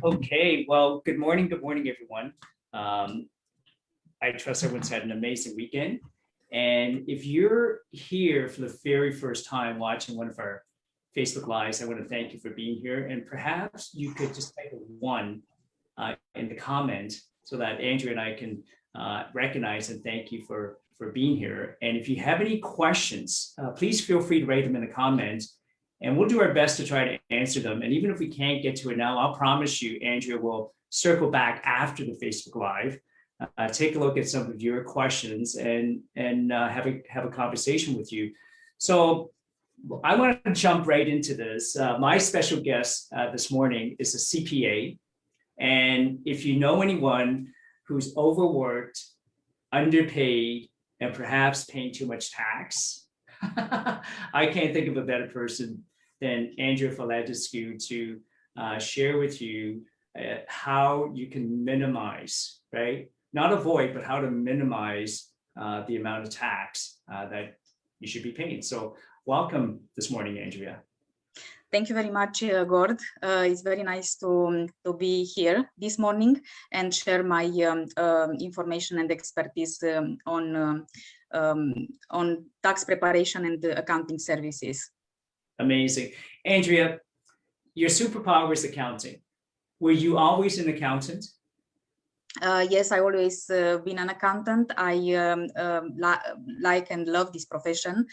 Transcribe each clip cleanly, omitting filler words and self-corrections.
Okay, well, good morning, everyone. Um, I trust everyone's had an amazing weekend. And if you're here for the very first time watching one of our Facebook Lives, I want to thank you for being here. And perhaps you could just type a one in the comment so that Andrea and I can recognize and thank you for being here. And if you have any questions, please feel free to write them in the comments. And we'll do our best to try to answer them. And even if we can't get to it now, I'll promise you, Andrea will circle back after the Facebook Live, take a look at some of your questions and have a conversation with you. So I want to jump right into this. My special guest this morning is a CPA. And if you know anyone who's overworked, underpaid, and perhaps paying too much tax, I can't think of a better person than Andrea Vladescu to share with you how you can minimize, right? Not avoid, but how to minimize the amount of tax that you should be paying. So welcome this morning, Andrea. Thank you very much, Gord. It's very nice to be here this morning and share my information and expertise on tax preparation and accounting services. Amazing. Andrea, your superpower is accounting. Were you always an accountant? Yes, I always been an accountant. I like and love this profession.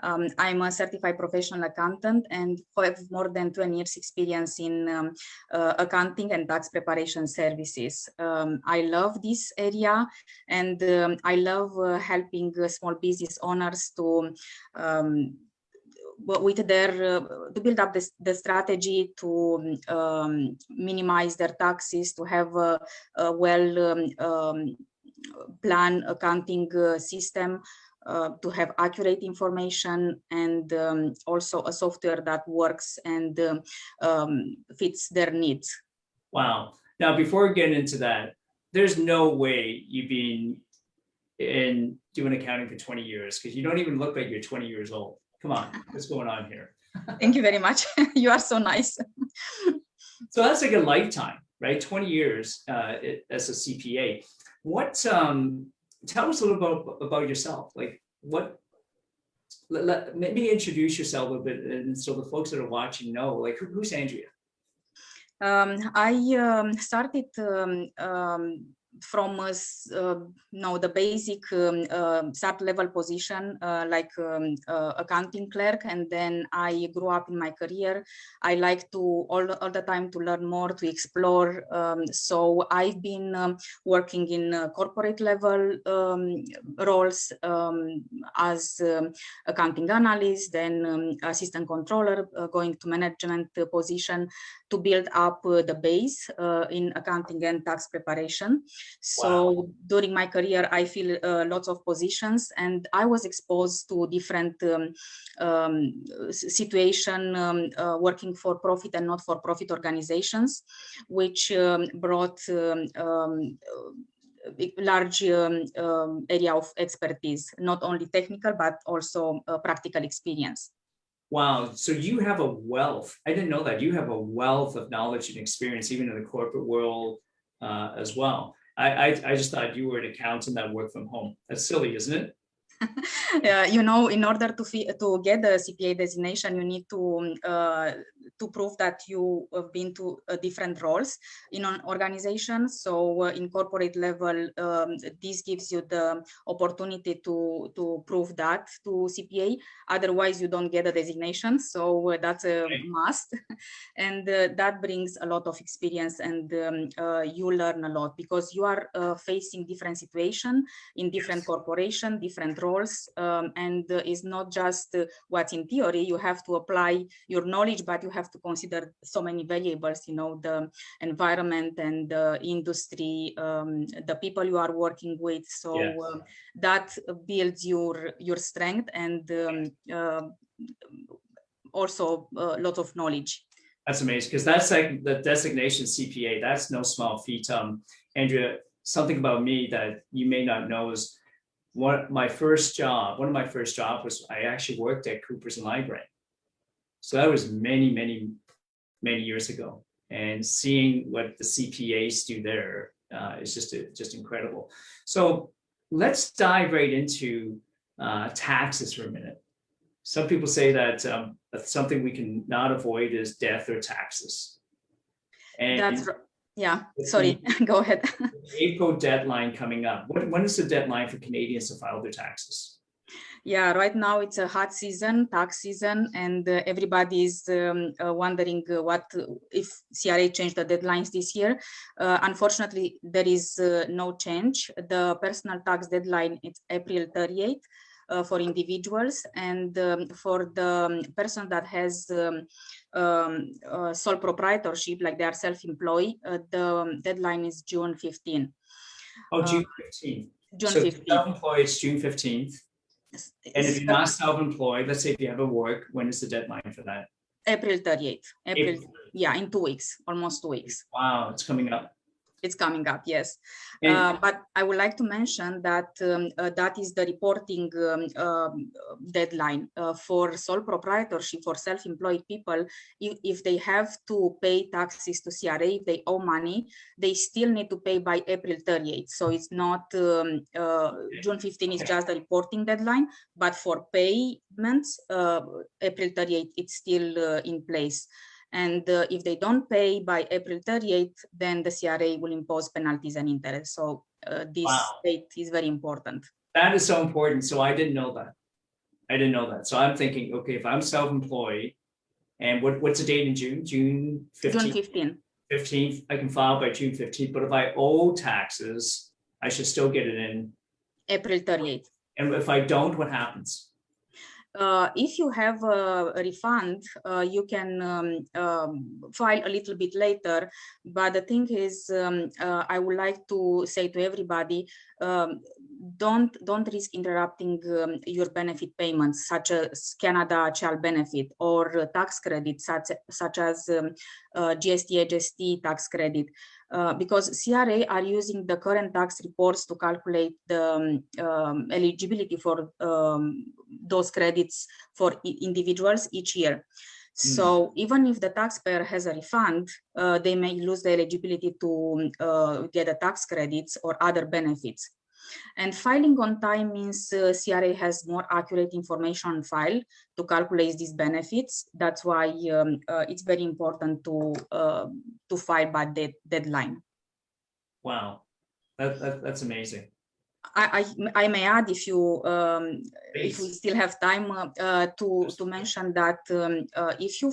I'm a certified professional accountant and have more than 20 years experience in accounting and tax preparation services. I love this area, and I love helping small business owners to with their to build up the strategy to minimize their taxes, to have a planned accounting system, to have accurate information, and also a software that works and fits their needs. Wow. Now, before we get into that, there's no way you've been doing accounting for 20 years, because you don't even look like you're 20 years old. Come on, what's going on here? Thank you very much. You are so nice. So that's like a lifetime, right? 20 years as a CPA. What? Tell us a little about yourself. Like, what? Maybe introduce yourself a little bit, and so the folks that are watching know, like, who's Andrea? I started from the basic start level position, like accounting clerk, and then I grew up in my career. I like to all the time to learn more, to explore. So I've been working in corporate level roles as accounting analyst, then assistant controller, going to management position to build up the base in accounting and tax preparation. So wow. During my career, I feel lots of positions, and I was exposed to different situation working for profit and not for profit organizations, which brought large area of expertise, not only technical, but also practical experience. Wow. So you have a wealth. I didn't know that. You have a wealth of knowledge and experience, even in the corporate world as well. I just thought you were an accountant that worked from home. That's silly, isn't it? You know, in order to get the CPA designation, you need to prove that you have been to different roles in an organization. So in corporate level, this gives you the opportunity to prove that to CPA. Otherwise, you don't get a designation. So that's a must, and that brings a lot of experience, and you learn a lot because you are facing different situations in different corporations, different roles, and it's not just what's in theory. You have to apply your knowledge, but you have to consider so many variables, you know, the environment and the industry, the people you are working with. So yes. That builds your strength and also a lot of knowledge. That's amazing, because that's like the designation CPA. That's no small feat. Andrea, something about me that you may not know is one of my first jobs was I actually worked at Cooper's Library. So that was many years ago. and seeing what the CPAs do there is just incredible. So let's dive right into taxes for a minute. Some people say that something we can not avoid is death or taxes. And yeah, sorry, go ahead. April deadline coming up. When is the deadline for Canadians to file their taxes? Yeah, right now it's a hot season, tax season, and everybody is wondering what if CRA changed the deadlines this year. Unfortunately, there is no change. The personal tax deadline is April 38th for individuals, and for the person that has sole proprietorship, like they are self-employed, the deadline is June 15th. Oh, June 15th. June so 15th. Self-employed is June 15th. And if you're not self-employed, let's say if you have a work, when is the deadline for that? April 38th. April, yeah, in 2 weeks, almost 2 weeks. Wow, it's coming up. It's coming up, yes. But I would like to mention that that is the reporting deadline for sole proprietorship, for self-employed people. If they have to pay taxes to CRA, if they owe money, they still need to pay by April 38th. So it's not, June 15 is just the reporting deadline, but for payments, April 38th, it's still in place. And if they don't pay by April 38th, then the CRA will impose penalties and interest. So this date is very important. That is so important. So I didn't know that. I didn't know that. So I'm thinking, okay, if I'm self-employed, and what's the date in June? June 15th? June 15th. 15th, I can file by June 15th. But if I owe taxes, I should still get it in April 38th. And if I don't, what happens? If you have a refund, you can file a little bit later. But the thing is, I would like to say to everybody, don't risk interrupting your benefit payments, such as Canada Child Benefit or tax credits, such as GST, HST tax credit. Because CRA are using the current tax reports to calculate the eligibility for those credits for individuals each year. So even if the taxpayer has a refund, they may lose the eligibility to get the tax credits or other benefits. And filing on time means CRA has more accurate information on file to calculate these benefits. That's why it's very important to file by that deadline. Wow, that's amazing. I may add, if we still have time, to mention that if you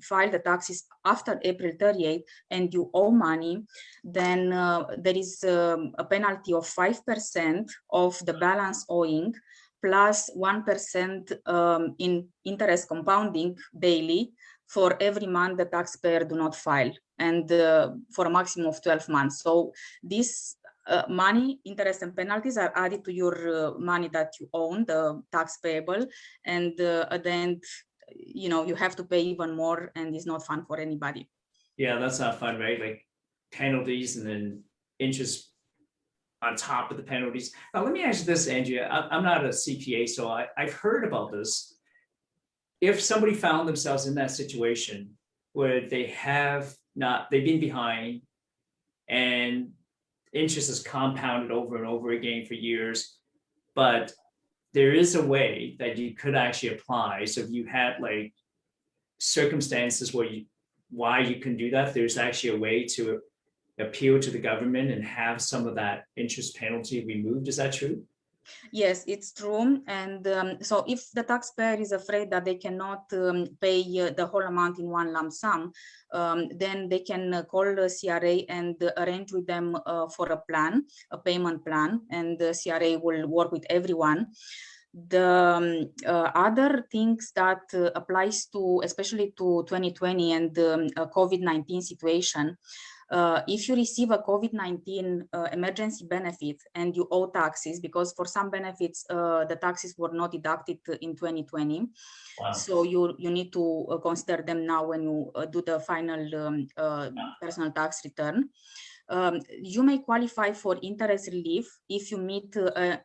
file the taxes after April 38th and you owe money, then there is a penalty of 5% of the balance owing plus 1% in interest compounding daily for every month the taxpayer do not file, and for a maximum of 12 months. So this money, interest and penalties are added to your money that you own, the tax payable, and at the end, you have to pay even more, and it's not fun for anybody. Yeah, that's not fun, right? Like penalties and then interest on top of the penalties. Now, let me ask you this, Andrea. I'm not a CPA, so I've heard about this. If somebody found themselves in that situation where they've been behind and interest is compounded over and over again for years, but there is a way that you could actually apply. So if you had like circumstances why you can do that, there's actually a way to appeal to the government and have some of that interest penalty removed. Is that true? Yes, it's true. And so if the taxpayer is afraid that they cannot pay the whole amount in one lump sum, then they can call the CRA and arrange with them for a payment plan, and the CRA will work with everyone. The other things that applies to, especially to 2020 and the COVID-19 situation, if you receive a COVID-19 emergency benefit and you owe taxes, because for some benefits the taxes were not deducted in 2020, wow. So you need to consider them now when you do the final personal tax return. You may qualify for interest relief if you meet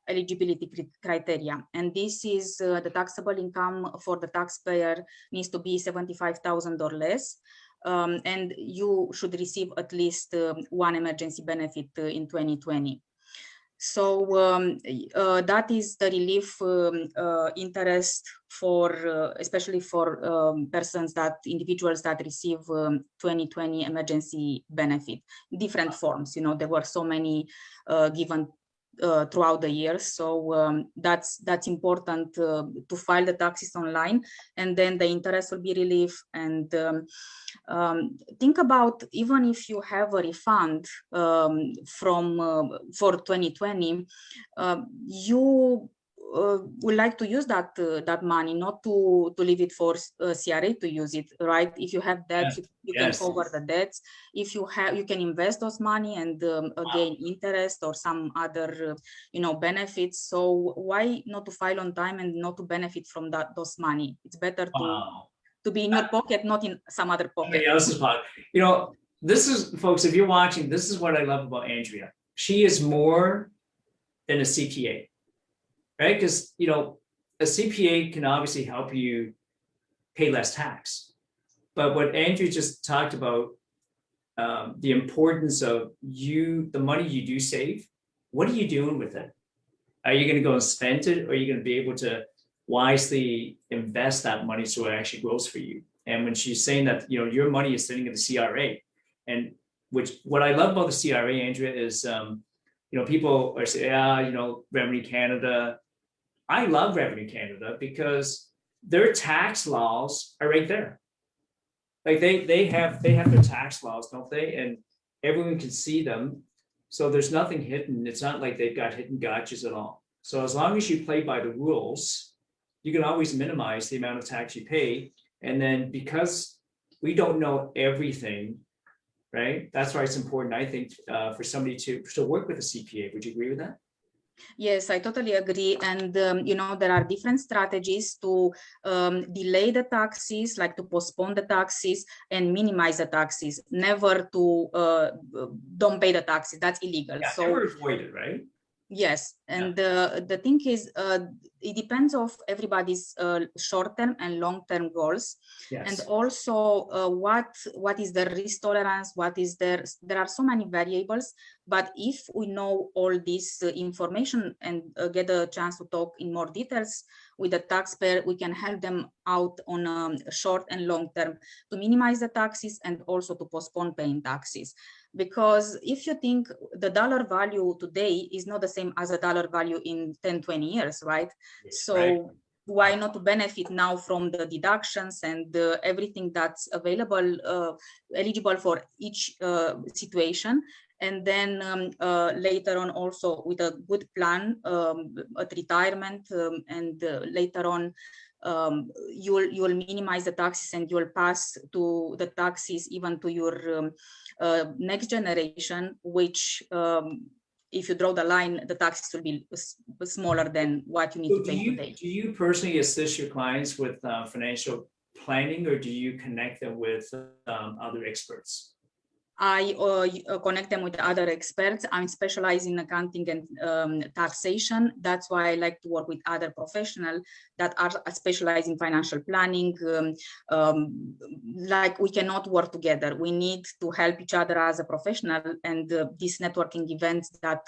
eligibility criteria, and this is the taxable income for the taxpayer needs to be $75,000 or less. and you should receive at least one emergency benefit in 2020. So that is the relief interest for, especially for individuals that receive 2020 emergency benefit, different forms. You know, there were so many given throughout the years. So that's important to file the taxes online, and then the interest will be relief. And think about, even if you have a refund for 2020, you would like to use that money, not to leave it for CRA to use it, right? If you have debts, you can cover the debts. If you have, you can invest those money and gain interest or some other benefits. So why not to file on time and not to benefit from those money? It's better to be in your pocket, not in some other pocket. Somebody else's pocket. You know, this is, folks, if you're watching, this is what I love about Andrea. She is more than a CPA. Right? Because, you know, a CPA can obviously help you pay less tax. But what Andrew just talked about, the importance of the money you do save, what are you doing with it? Are you going to go and spend it, or are you going to be able to wisely invest that money so it actually grows for you? And when she's saying that, you know, your money is sitting in the CRA, and what I love about the CRA, Andrea, is, you know, people are saying, you know, Revenue Canada. I love Revenue Canada because their tax laws are right there. Like they have their tax laws, don't they? And everyone can see them. So there's nothing hidden. It's not like they've got hidden gotchas at all. So as long as you play by the rules, you can always minimize the amount of tax you pay. And then because we don't know everything, right? That's why it's important, I think, for somebody to work with a CPA. Would you agree with that? Yes, I totally agree. And, you know, there are different strategies to delay the taxes, like to postpone the taxes and minimize the taxes, never to don't pay the taxes. That's illegal. Yeah, so never avoid it, right? Yes, and the thing is, it depends of everybody's short-term and long-term goals, and also what is the risk tolerance, there are so many variables. But if we know all this information and get a chance to talk in more details with the taxpayer, we can help them out on a short and long term to minimize the taxes and also to postpone paying taxes. Because if you think the dollar value today is not the same as a dollar value in 10-20 years, right? So why not to benefit now from the deductions and everything that's available, eligible for each situation, and then later on also with a good plan at retirement, and later on you'll minimize the taxes and you'll pass to the taxes even to your next generation, which if you draw the line, the taxes will be smaller than what you need to pay today. Do you personally assist your clients with financial planning, or do you connect them with other experts? I connect them with other experts. I'm specialized in accounting and taxation. That's why I like to work with other professionals that are specialized in financial planning. Like we cannot work together. We need to help each other as a professional. And these networking events that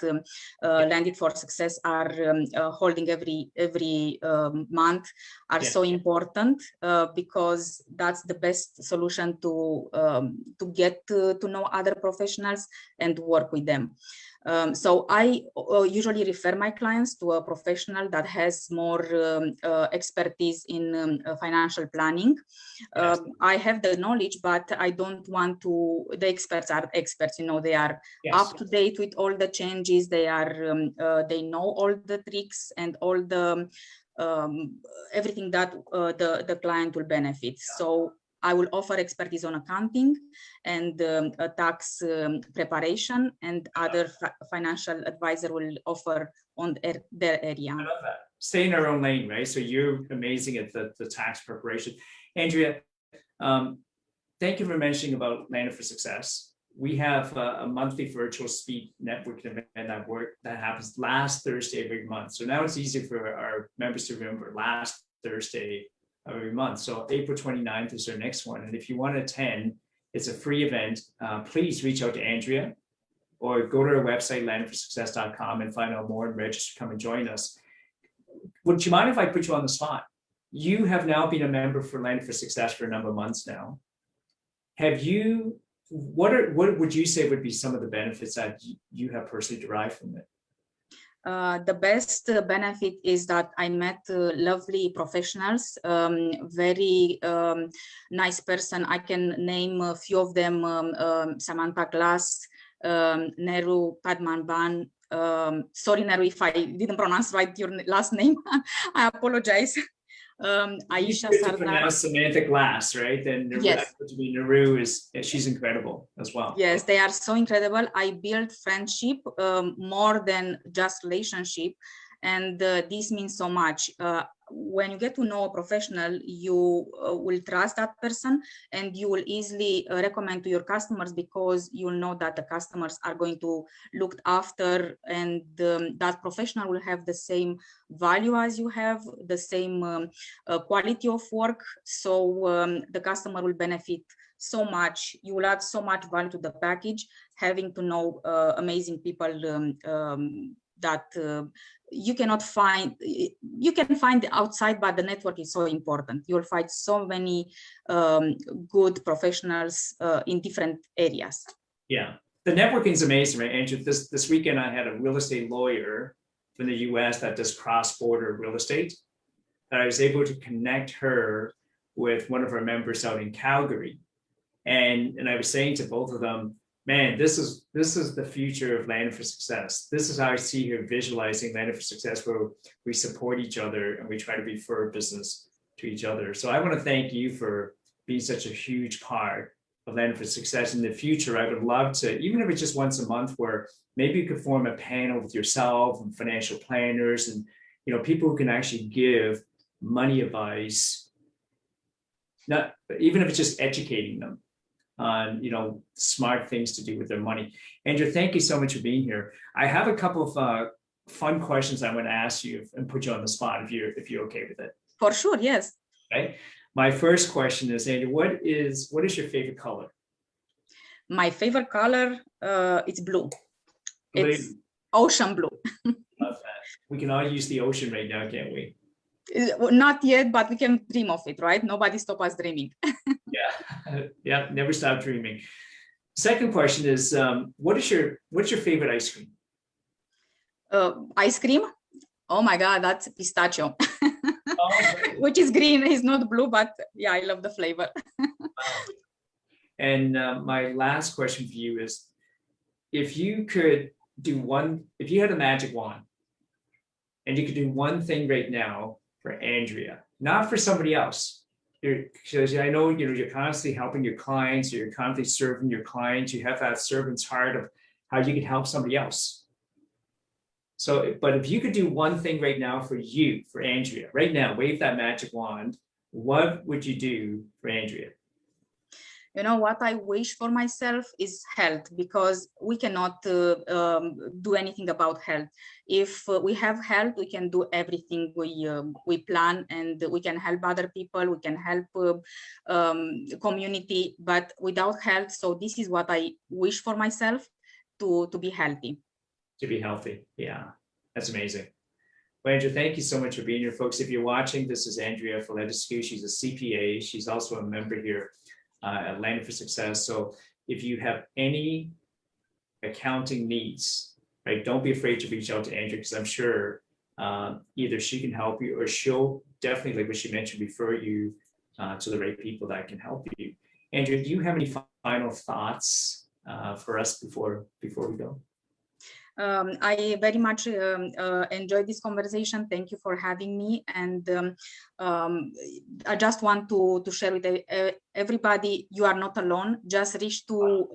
Landed for Success are holding every month are so important because that's the best solution to get to know other professionals and work with them. So I usually refer my clients to a professional that has more expertise in financial planning. I have the knowledge, but I don't want to, the experts are experts, you know, they are up to date with all the changes. They are, they know all the tricks and all the, everything that the client will benefit. So I will offer expertise on accounting and tax preparation, and other financial advisor will offer on their area. I love that. Stay in our own lane, right? So you're amazing at the tax preparation. Andrea, thank you for mentioning about Landed for Success. We have a monthly virtual speed networking event that happens last Thursday of every month. So now it's easy for our members to remember last Thursday of every month. So April 29th is our next one. And if you want to attend, It's a free event. Please reach out to Andrea or go to our website, landedforsuccess.com, and find out more and register, come and join us. Would you mind if I put you on the spot? You have now been a member for Landed for Success for a number of months now. Have you, what would you say would be some of the benefits that you have personally derived from it? The best benefit is that I met lovely professionals, very nice person. I can name a few of them, Samantha Glass, Neru Padmanban. Sorry, Neru, if I didn't pronounce right your last name. I apologize. Aisha to pronounce Samantha Glass, right? Then Neru, yes. Neru she's incredible as well. Yes, they are so incredible. I built friendship more than just relationship, and this means so much. When you get to know a professional, you will trust that person, and you will easily recommend to your customers, because you'll know that the customers are going to look after, and that professional will have the same value as you have, the same quality of work. So the customer will benefit so much. You will add so much value to the package, having to know amazing people that you cannot find. You can find outside, but the network is so important. You'll find so many good professionals in different areas. Yeah, the networking is amazing, right, Andrew? This weekend I had a real estate lawyer from the US that does cross-border real estate, that I was able to connect her with one of our members out in Calgary. And I was saying to both of them, man, this is the future of Landed for Success. This is how I see her visualizing Landed for Success, where we support each other and we try to refer business to each other. So I want to thank you for being such a huge part of Landed for Success. In the future, I would love to, even if it's just once a month, where maybe you could form a panel with yourself and financial planners and people who can actually give money advice, not even if it's just educating them on smart things to do with their money. Andrea, thank you so much for being here. I have a couple of fun questions I want to ask you and put you on the spot if you're okay with it. For sure, yes. Okay. My first question is, Andrea, what is your favorite color? My favorite color, it's blue. It's ocean blue. Love that. We can all use the ocean right now, can't we? Not yet, but we can dream of it, right? Nobody stop us dreaming. Yeah, never stop dreaming. Second question is, what's your favorite ice cream? Ice cream? Oh my God, that's pistachio. Which is green, it's not blue, but yeah, I love the flavor. And my last question for you is, if you had a magic wand and you could do one thing right now for Andrea, not for somebody else, because I know you're constantly helping your clients, you're constantly serving your clients, you have that servant's heart of how you can help somebody else. So, but if you could do one thing right now for Andrea, right now, wave that magic wand, what would you do for Andrea? What I wish for myself is health, because we cannot do anything about health. If we have health, we can do everything we plan, and we can help other people, we can help community, but without health. So this is what I wish for myself, to be healthy. To be healthy. Yeah, that's amazing. Well, Andrea, thank you so much for being here, folks. If you're watching, this is Andrea Vladescu. She's a CPA. She's also a member here at Landed for Success. So if you have any accounting needs, right, don't be afraid to reach out to Andrea, because I'm sure either she can help you, or she'll definitely, like what she mentioned, refer you to the right people that can help you. Andrea, do you have any final thoughts for us before we go? I very much enjoyed this conversation. Thank you for having me. And I just want to share with everybody, you are not alone. Just reach to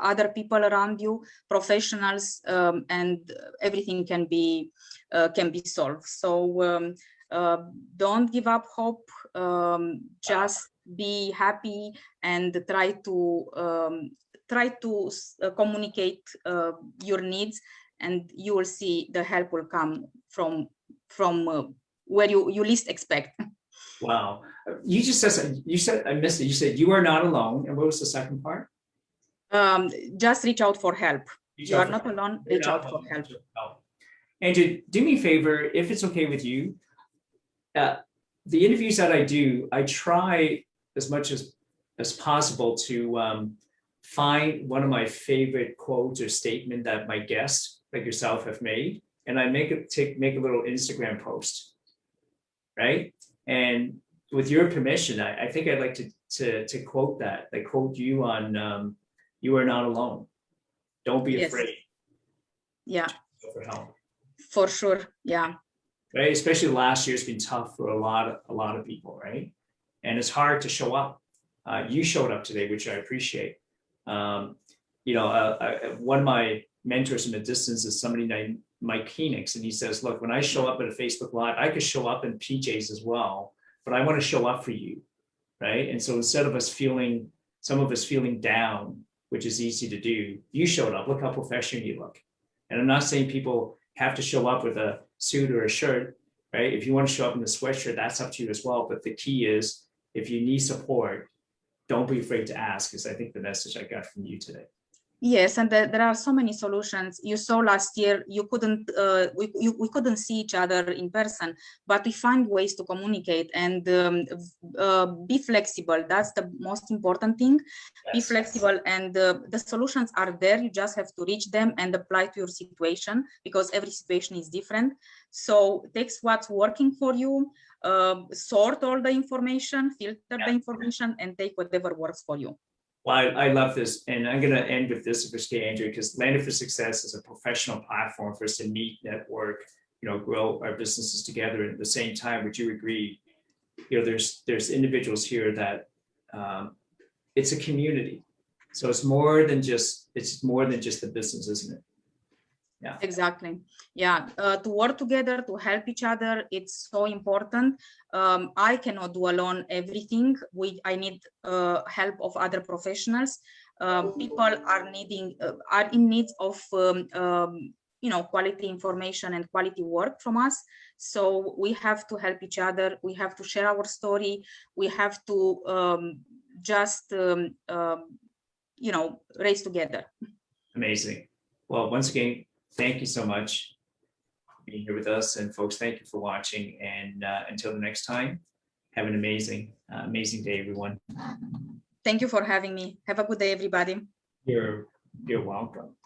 other people around you, professionals, and everything can be solved. So don't give up hope. Just be happy and try to communicate your needs, and you will see the help will come from where you least expect. Wow. You just said something. You said, I missed it. You said you are not alone. And what was the second part? Just reach out for help. Reach You out are for not help. alone, You're reach not out for alone. help. Oh. Andrew, do me a favor, if it's okay with you. The interviews that I do, I try as much as possible to find one of my favorite quotes or statement that my guests, like yourself, have made, and I make a little Instagram post, right? And with your permission, I think I'd like to quote that. I quote you on "You are not alone. Don't be Yes. afraid. Yeah, Go for help." for sure. Yeah. Right? Especially last year's been tough for a lot of people, right? And it's hard to show up. You showed up today, which I appreciate. Um, one of my mentors from a distance is somebody named Mike Phoenix, and he says, "Look, when I show up at a Facebook Live, I could show up in PJs as well, but I want to show up for you, right?" And so instead of some of us feeling down, which is easy to do, you showed up. Look how professional you look. And I'm not saying people have to show up with a suit or a shirt, right? If you want to show up in a sweatshirt, that's up to you as well. But the key is, if you need support, don't be afraid to ask, is I think the message I got from you today. Yes, and there are so many solutions. You saw last year, we couldn't see each other in person, but we find ways to communicate and be flexible. That's the most important thing. Yes. Be flexible, and the solutions are there. You just have to reach them and apply to your situation, because every situation is different. So take what's working for you, sort all the information, filter the information, and take whatever works for you. Well, I love this, and I'm going to end with this, if it's okay, Andrea, because Landed for Success is a professional platform for us to meet, network, grow our businesses together. And at the same time, would you agree? There's individuals here that it's a community, so it's more than just the business, isn't it? Yeah, exactly. Yeah, to work together, to help each other, it's so important. I cannot do alone everything. I need help of other professionals. People are in need of quality information and quality work from us. So we have to help each other. We have to share our story. We have to race together. Amazing. Well, once again, thank you so much for being here with us, and folks, thank you for watching. And until the next time, have an amazing day, everyone. Thank you for having me. Have a good day, everybody. You're welcome.